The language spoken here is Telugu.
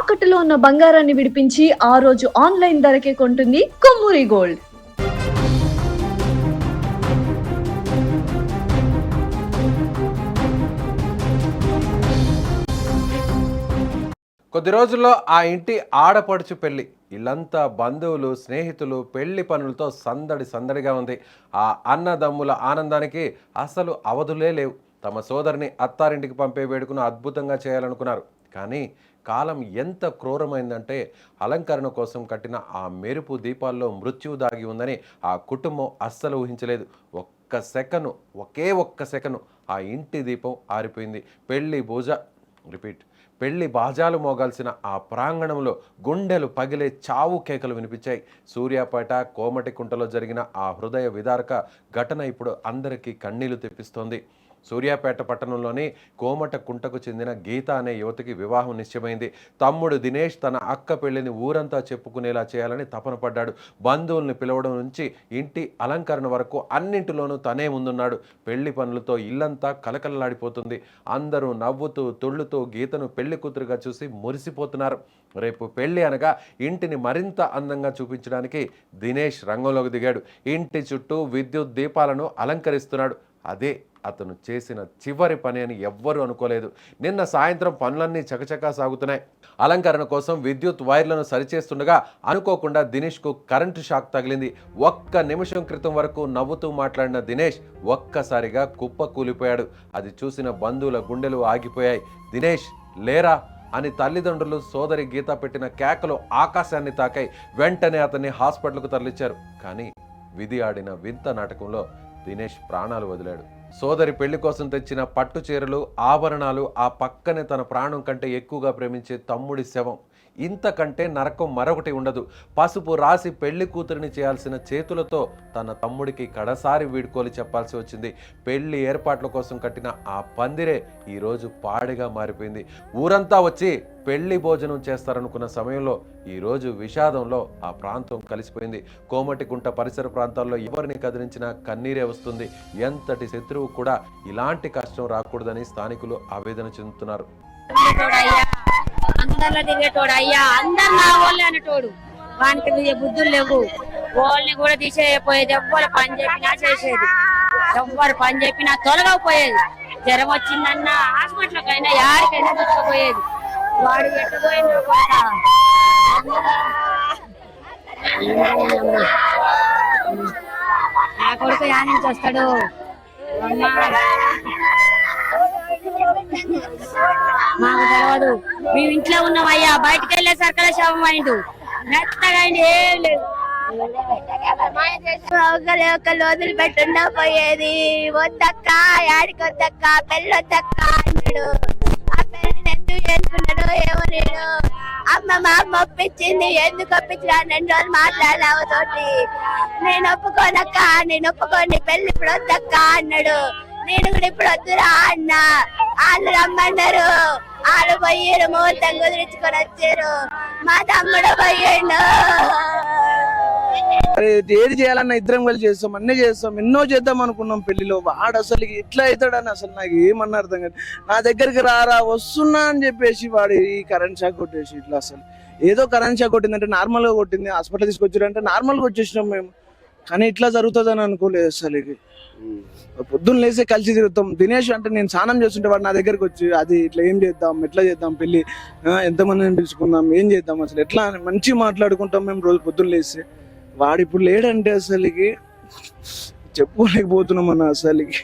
తాకట్టులో ఉన్న బంగారాన్ని విడిపించి ఆ రోజు ఆన్లైన్ ధరకే కొంటుంది కొమ్మూరి గోల్డ్. కొద్ది రోజుల్లో ఆ ఇంటి ఆడపడుచు పెళ్లి. ఇల్లంతా బంధువులు, స్నేహితులు, పెళ్లి పనులతో సందడిగా ఉంది. ఆ అన్నదమ్ముల ఆనందానికి అసలు అవధులే లేవు. తమ సోదరిని అత్తారింటికి పంపే వేడుకను అద్భుతంగా చేయాలనుకున్నారు. కానీ కాలం ఎంత క్రూరమైందంటే అలంకరణ కోసం కట్టిన ఆ మెరుపు దీపాల్లో మృత్యువు దాగి ఉందని ఆ కుటుంబం అస్సలు ఊహించలేదు. ఒకే ఒక్క సెకను ఆ ఇంటి దీపం ఆరిపోయింది. పెళ్లి బాజాలు మోగాల్సిన ఆ ప్రాంగణంలో గుండెలు పగిలే చావు కేకలు వినిపించాయి. సూర్యాపేట కోమటికుంటలో జరిగిన ఆ హృదయ విదారక ఘటన ఇప్పుడు అందరికీ కన్నీళ్లు తెప్పిస్తోంది. సూర్యాపేట పట్టణంలోని కోమటకుంటకు చెందిన గీత అనే యువతికి వివాహం నిశ్చయమైంది. తమ్ముడు దినేష్ తన అక్క పెళ్లిని ఊరంతా చెప్పుకునేలా చేయాలని తపన పడ్డాడు. బంధువుల్ని పిలవడం నుంచి ఇంటి అలంకరణ వరకు అన్నింటిలోనూ తనే ముందున్నాడు. పెళ్లి పనులతో ఇల్లంతా కలకలలాడిపోతుంది. అందరూ నవ్వుతూ తుళ్ళుతూ గీతను పెళ్లి కూతురుగా చూసి మురిసిపోతున్నారు. రేపు పెళ్లి అనగా ఇంటిని మరింత అందంగా చూపించడానికి దినేష్ రంగంలోకి దిగాడు. ఇంటి చుట్టూ విద్యుత్ దీపాలను అలంకరిస్తున్నాడు. అదే అతను చేసిన చివరి పని అని ఎవ్వరూ అనుకోలేదు. నిన్న సాయంత్రం పనులన్నీ చకచకా సాగుతున్నాయి. అలంకరణ కోసం విద్యుత్ వైర్లను సరిచేస్తుండగా అనుకోకుండా దినేష్కు కరెంటు షాక్ తగిలింది. ఒక్క నిమిషం క్రితం వరకు నవ్వుతూ మాట్లాడిన దినేష్ ఒక్కసారిగా కుప్ప కూలిపోయాడు. అది చూసిన బంధువుల గుండెలు ఆగిపోయాయి. దినేష్ లేరా అని తల్లిదండ్రులు సోదరి గీత పెట్టిన కేకలు ఆకాశాన్ని తాకాయి. వెంటనే అతన్ని హాస్పిటల్కు తరలించారు. కానీ విధి ఆడిన వింత నాటకంలో దినేష్ ప్రాణాలు వదిలాడు. సోదరి పెళ్లి కోసం తెచ్చిన పట్టు చీరలు, ఆభరణాలు, ఆ పక్కనే తన ప్రాణం కంటే ఎక్కువగా ప్రేమించే తమ్ముడి శవం. ఇంతకంటే నరకం మరొకటి ఉండదు. పసుపు రాసి పెళ్లి కూతురిని చేయాల్సిన చేతులతో తన తమ్ముడికి కడసారి వీడ్కోలు చెప్పాల్సి వచ్చింది. పెళ్లి ఏర్పాట్ల కోసం కట్టిన ఆ పందిరే ఈరోజు పాడిగా మారిపోయింది. ఊరంతా వచ్చి పెళ్లి భోజనం చేస్తారనుకున్న సమయంలో ఈరోజు విషాదంలో ఆ ప్రాంతం కలిసిపోయింది. కోమటిగుంట పరిసర ప్రాంతాల్లో ఎవరిని కదిలించినా కన్నీరే వస్తుంది. ఎంతటి శత్రువు కూడా ఇలాంటి కష్టం రాకూడదని స్థానికులు ఆవేదన చెందుతున్నారు. అందరిలో తిరిగేటోడు అయ్యా, అందరు నా వాళ్ళే అనేటోడు. వానికి బుద్ధులు లేవు. వాళ్ళని కూడా తీసేయపోయేది. ఎవ్వరు పని చెప్పినా చేసేది. ఎవ్వరు పని చెప్పినా తొలగపోయేది. జ్వరం వచ్చిందన్నా హాస్పిటల్కైనా యారికైనా తీసుకుపోయేది. వాడు ఎట్టుపోయింది నా కొడుకు యా నుంచి వస్తాడు. మాకు తెలియదు. మేము ఇంట్లో ఉన్నామయ్యా. బయటకు వెళ్ళే సర్కల శవం అయిండు. మెత్తగా అయింది. ఏం లేదు. ఒకళ్ళు వదిలిపెట్టుండా పోయేది. వద్దక్క, యాడికి వద్దక్క, పెళ్ళి వద్దక్క అన్నాడు. ఆ పెళ్ళిని ఎందుకు చేసుకున్నాడు ఏమో. నేను మా అమ్మ ఒప్పించింది. ఎందుకు ఒప్పించిన 2 రోజులు మాట్లాడావు తోటి. నేను ఒప్పుకోనక్క, నేను ఒప్పుకోండి, పెళ్ళి ఇప్పుడు వద్దక్క అన్నాడు. నేను కూడా ఇప్పుడు వద్దురా అన్న. వాళ్ళు రమ్మన్నారు. వాళ్ళు పోయారు. ముహూర్తం కుదిరించుకొని వచ్చారు. మా తమ్ముడు పోయిండు. ఏది చేయాలన్నా ఇద్దరం కలిసి చేస్తాం, అన్నీ చేస్తాం, ఎన్నో చేద్దాం అనుకున్నాం పెళ్లిలో. వాడు అసలు ఇట్లా అవుతాడని అసలు నాకు ఏమన్నా అర్థం కాదు. నా దగ్గరికి రారా వస్తున్నా అని చెప్పేసి వాడు ఈ కరెంట్ షాక్ కొట్టేసి ఇట్లా అసలు ఏదో కరెంట్ షాక్ కొట్టిందంటే నార్మల్గా కొట్టింది. హాస్పిటల్ తీసుకొచ్చారంటే నార్మల్గా వచ్చేసినాం మేము. కానీ ఇట్లా జరుగుతుందని అనుకోలేదు అసలు. పొద్దున్న లేసే కలిసి తిరుగుతాం. దినేష్ అంటే నేను స్నానం చేస్తుంటే వాడు నా దగ్గరికి వచ్చి అది ఇట్లా ఏం చేద్దాం, ఎట్లా చేద్దాం పెళ్లి, ఎంతమందిని పిలుచుకుందాం, ఏం చేద్దాం, అసలు ఎట్లా మంచిగా మాట్లాడుకుంటాం మేము రోజు పొద్దున్న లేస్తే. వాడు ఇప్పుడు లేడంటే అసలుకి చెప్పుకోలేకపోతున్నాం అన్న అసలుకి.